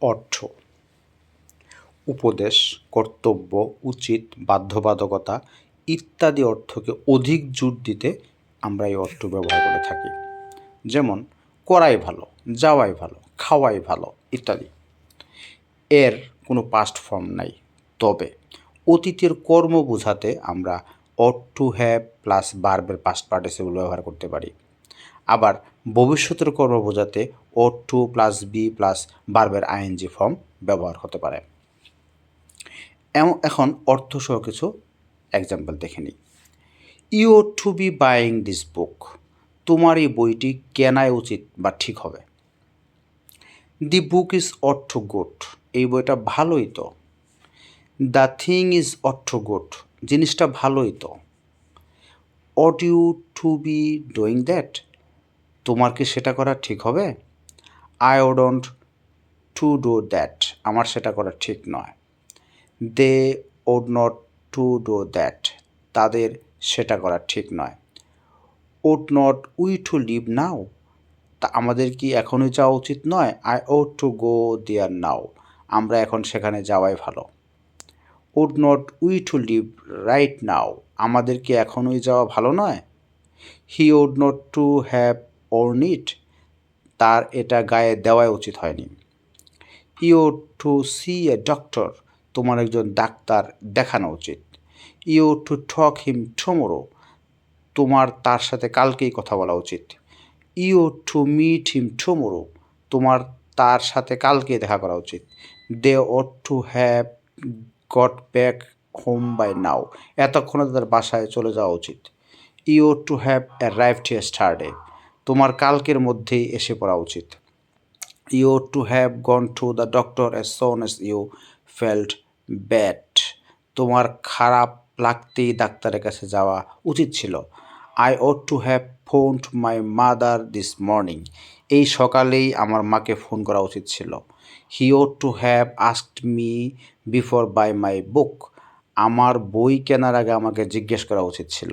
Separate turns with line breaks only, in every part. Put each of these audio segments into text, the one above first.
অর্থ, উপদেশ, কর্তব্য, উচিত, বাধ্যবাধকতা ইত্যাদি অর্থকে অধিক জোর দিতে আমরা এই অর্থ ব্যবহার করে থাকি। যেমন করাই ভালো, যাওয়াই ভালো, খাওয়াই ভালো ইত্যাদি। এর কোনো পাস্ট ফর্ম নাই, তবে অতীতের কর্ম বোঝাতে আমরা অট টু হ্যাভ প্লাস ভার্বের পাস্ট পার্টিসিপল ব্যবহার করতে পারি। আবার ভবিষ্যতের কর্ম বোঝাতে ought to plus be plus ভার্বের আইএনজি ফর্ম ব্যবহার হতে পারে। এখন অর্থসহ কিছু এক্সাম্পল দেখে নিই। You ought to be buying this book, তোমার এই বইটি কেনাই উচিত বা ঠিক হবে। The book is ought to good, এই বইটা ভালোই তো। The thing is ought to good, জিনিসটা ভালোই তো। অট you to be doing that, তোমার কি সেটা করা ঠিক হবে। I oughtn't to do that, আমার সেটা করা ঠিক নয়। They ought not to do that, তাদের সেটা করা ঠিক নয়। Ought not we to leave now, তা আমাদের কি এখনই যাওয়া উচিত নয়। I ought to go there now, আমরা এখন সেখানে যাওয়াই ভালো। Ought not we to leave right now, আমাদের কি এখনই যাওয়া ভালো নয়। হি ode not to have worn it, তার এটা গায়ে দেওয়াই উচিত হয়নি। You ought to see a doctor, তোমার একজন ডাক্তার দেখানো উচিত। You ought to talk him tomorrow, তোমার তার সাথে কালকেই কথা বলা উচিত। You ought to meet him tomorrow, তোমার তার সাথে কালকে দেখা করা উচিত। They ought to have got back home by now, এতক্ষণে তাদের বাসায় চলে যাওয়া উচিত। You ought to have arrived yesterday, তোমার কালকের মধ্যেই এসে পড়া উচিত। You ought to have gone to the doctor as soon as you felt bad, তোমার খারাপ লাগতেই ডাক্তারের কাছে যাওয়া উচিত ছিল। I ought to have phoned my mother this morning, এই সকালেই আমার মাকে ফোন করা উচিত ছিল। He ought to have asked me before buy my book, আমার বই কেনার আগে আমাকে জিজ্ঞেস করা উচিত ছিল।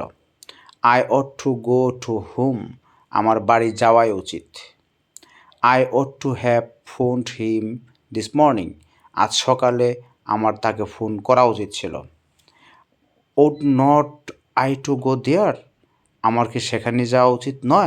I ought to go to home, আমার বাড়ি যাওয়াই উচিত। I ought to have phoned him this morning, আজ সকালে আমার তাকে ফোন করা উচিত ছিল। Ought not I to go there, আমার কি সেখানে যাওয়া উচিত নয়।